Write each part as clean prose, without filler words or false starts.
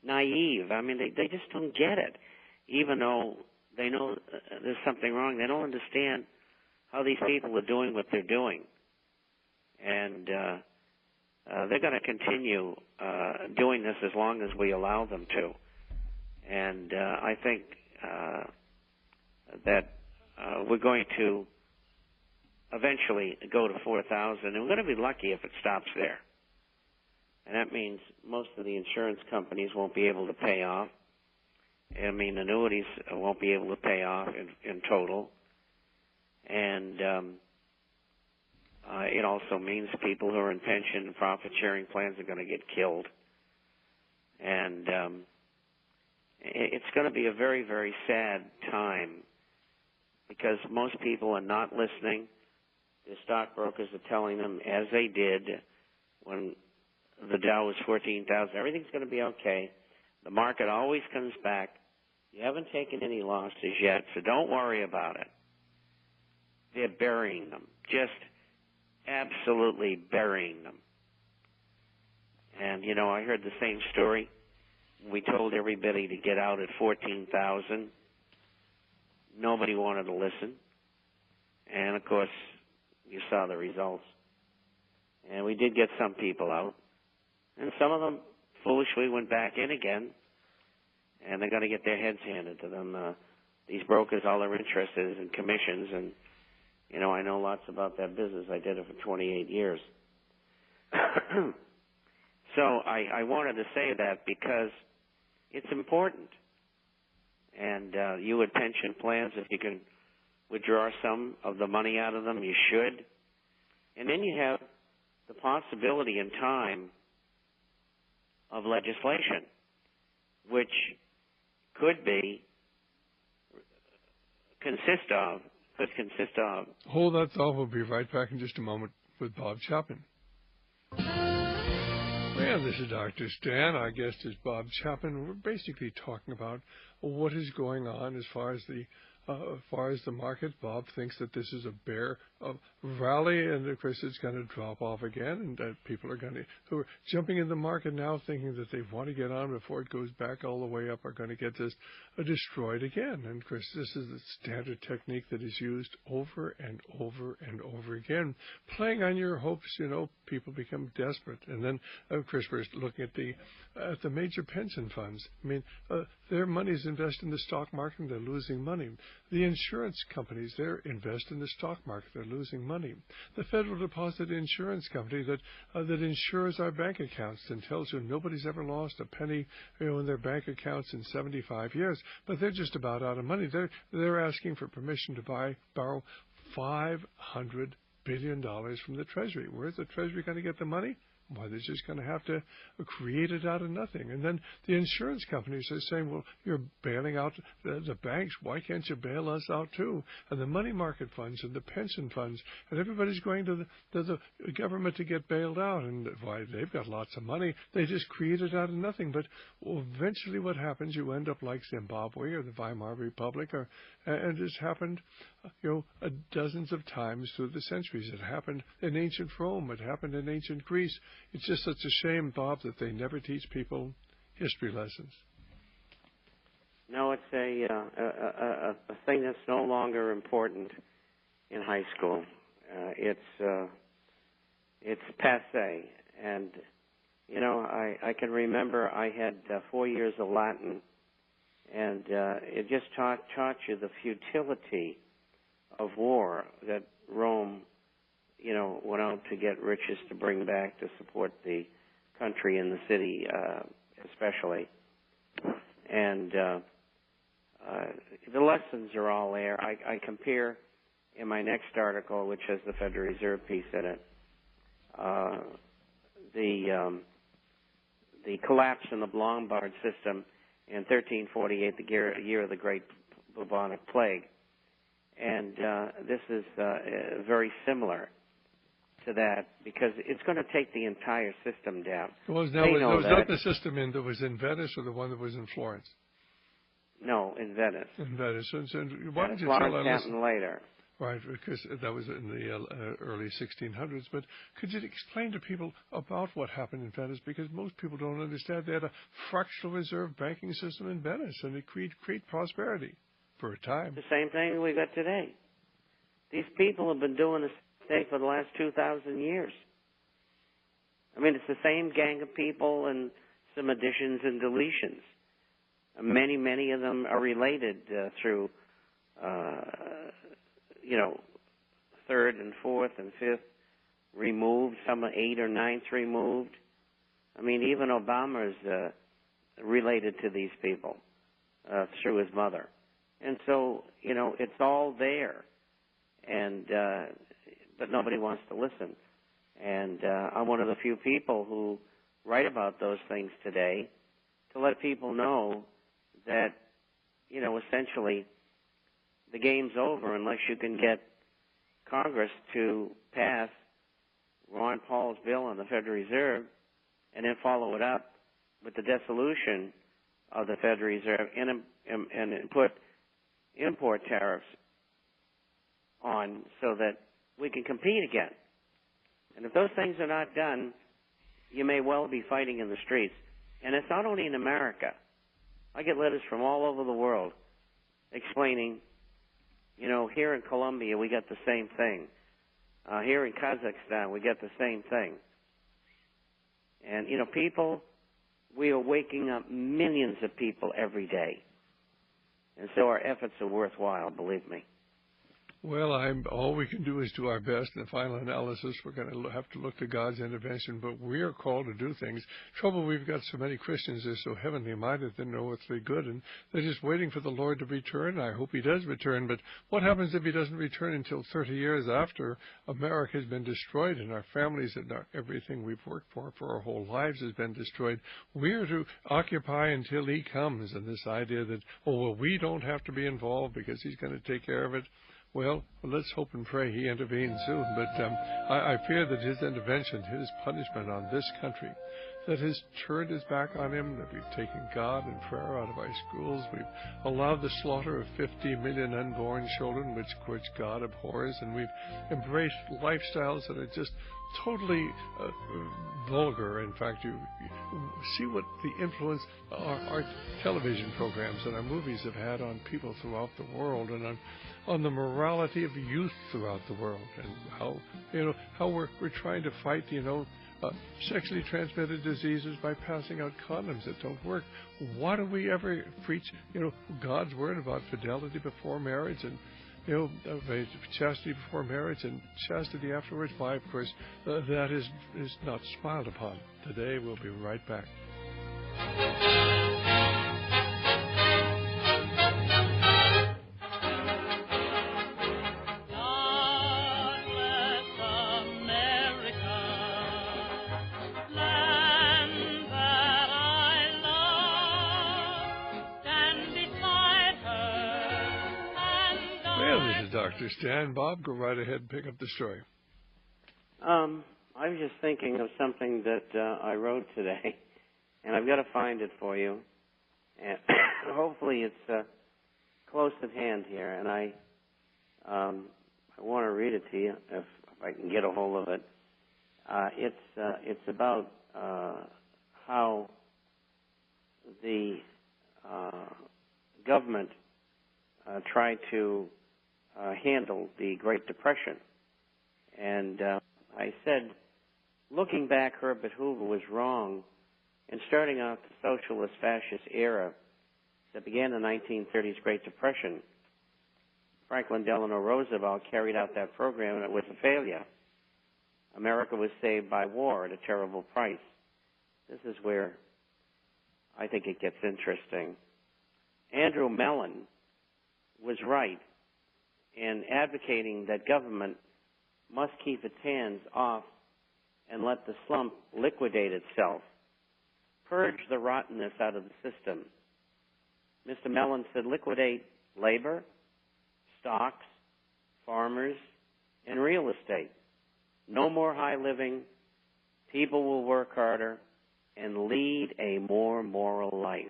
naive. I mean, they just don't get it. Even though they know there's something wrong, they don't understand how these people are doing what they're doing. And they're going to continue doing this as long as we allow them to. And I think that we're going to eventually go to 4,000, and we're going to be lucky if it stops there. And that means most of the insurance companies won't be able to pay off. I mean, annuities won't be able to pay off in total. And it also means people who are in pension and profit-sharing plans are going to get killed. And it's going to be a very, very sad time because most people are not listening. The stockbrokers are telling them, as they did when the Dow was 14,000, everything's going to be okay. The market always comes back. You haven't taken any losses yet, so don't worry about it. They're burying them, just absolutely burying them. And, you know, I heard the same story. We told everybody to get out at 14,000. Nobody wanted to listen. And, of course, you saw the results. And we did get some people out. And some of them foolishly went back in again. And they're going to get their heads handed to them. These brokers, all they're interested is in commissions. And, you know, I know lots about that business. I did it for 28 years. So I wanted to say that because it's important. And you with pension plans, if you can withdraw some of the money out of them, you should. And then you have the possibility in time of legislation, which could consist of. Hold that thought. We'll be right back in just a moment with Bob Chapman. Well, this is Dr. Stan. Our guest is Bob Chapman. We're basically talking about what is going on as far as the market. Bob thinks that this is a bear rally, and of course it's going to drop off again, and that people are who are jumping in the market now thinking that they want to get on before it goes back all the way up are going to get this destroyed again. And of course this is the standard technique that is used over and over and over again, playing on your hopes. You know, people become desperate, and then of course we're looking at the major pension funds. I mean, their money is invested in the stock market, and they're losing money. The insurance companies, they invest in the stock market, they're losing money. The Federal Deposit Insurance Company that insures our bank accounts and tells you nobody's ever lost a penny, you know, in their bank accounts in 75 years, but they're just about out of money. They're asking for permission to borrow $500 billion from the Treasury. Where's the Treasury going to get the money? Why, they're just going to have to create it out of nothing. And then the insurance companies are saying, well, you're bailing out the banks. Why can't you bail us out too? And the money market funds and the pension funds, and everybody's going to the government to get bailed out. And why, they've got lots of money. They just create it out of nothing. But eventually what happens, you end up like Zimbabwe or the Weimar Republic, and it's happened, you know, dozens of times through the centuries. It happened in ancient Rome. It happened in ancient Greece. It's just such a shame, Bob, that they never teach people history lessons. No, it's a thing that's no longer important in high school. It's passé. And, you know, I can remember I had 4 years of Latin, and it just taught you the futility of war, that Rome, you know, went out to get riches to bring back to support the country and the city especially. And the lessons are all there. I compare in my next article, which has the Federal Reserve piece in it, the collapse in the Lombard system in 1348, the year of the Great Bubonic Plague. And this is very similar to that because it's going to take the entire system down. Was that the system that was in Venice or the one that was in Florence? No, in Venice. In Venice. And why did you Florence happened later. Right, because that was in the early 1600s. But could you explain to people about what happened in Venice? Because most people don't understand. They had a fractional reserve banking system in Venice, and it created great prosperity for a time. The same thing we got today. These people have been doing this thing for the last 2,000 years. I mean, it's the same gang of people and some additions and deletions. Many of them are related through, third and fourth and fifth removed. Some are eighth or ninth removed. I mean, even Obama's related to these people through his mother. And so, it's all there. And but nobody wants to listen. And I'm one of the few people who write about those things today to let people know that, essentially the game's over unless you can get Congress to pass Ron Paul's bill on the Federal Reserve and then follow it up with the dissolution of the Federal Reserve and put import tariffs on so that we can compete again. And if those things are not done, you may well be fighting in the streets. And it's not only in America. I get letters from all over the world explaining, here in Colombia we got the same thing. Here in Kazakhstan we got the same thing. And, people, we are waking up millions of people every day. And so our efforts are worthwhile, believe me. Well, all we can do is do our best. In the final analysis, we're going to have to look to God's intervention, but we are called to do things. Trouble, we've got so many Christians that are so heavenly minded they know earthly good, and they're just waiting for the Lord to return. I hope he does return, but what happens if he doesn't return until 30 years after America has been destroyed and our families and everything we've worked for our whole lives has been destroyed? We are to occupy until he comes, and this idea that, we don't have to be involved because he's going to take care of it. Well, let's hope and pray he intervenes soon. But I fear that his intervention, his punishment on this country, that has turned his back on him, that we've taken God and prayer out of our schools, we've allowed the slaughter of 50 million unborn children, which God abhors, and we've embraced lifestyles that are just totally vulgar. In fact, you see what the influence our television programs and our movies have had on people throughout the world, and on the morality of youth throughout the world, and how we're trying to fight sexually transmitted diseases by passing out condoms that don't work. Why do we ever preach God's word about fidelity before marriage and chastity before marriage and chastity afterwards? Why, of course, that is not smiled upon. Today we'll be right back. Dr. Stan. Bob, go right ahead and pick up the story. I was just thinking of something that I wrote today, and I've got to find it for you. And hopefully it's close at hand here, and I want to read it to you if I can get a hold of it. It's about how the government tried to handle the Great Depression. And I said, looking back, Herbert Hoover was wrong in starting out the socialist fascist era that began the 1930s Great Depression. Franklin Delano Roosevelt carried out that program, and it was a failure. America was saved by war at a terrible price. This is where I think it gets interesting. Andrew Mellon was right in advocating that government must keep its hands off and let the slump liquidate itself, purge the rottenness out of the system. Mr. Mellon said liquidate labor, stocks, farmers, and real estate. No more high living. People will work harder and lead a more moral life.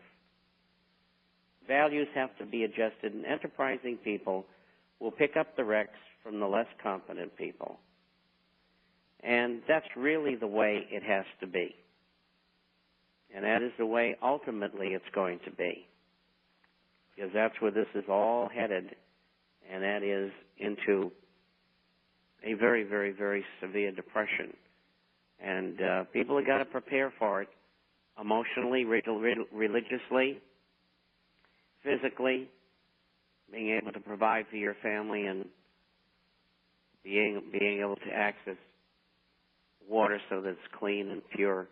Values have to be adjusted, and enterprising people will pick up the wrecks from the less competent people. And that's really the way it has to be. And that is the way ultimately it's going to be. Because that's where this is all headed, and that is into a very, very, very severe depression. And people have got to prepare for it emotionally, religiously, physically, being able to provide for your family and being able to access water so that it's clean and pure,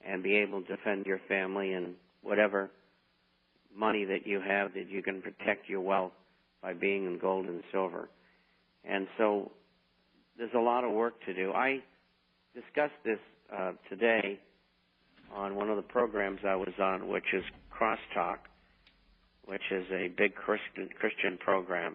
and be able to defend your family and whatever money that you have, that you can protect your wealth by being in gold and silver. And so there's a lot of work to do. I discussed this today on one of the programs I was on, which is Crosstalk, which is a big Christian program.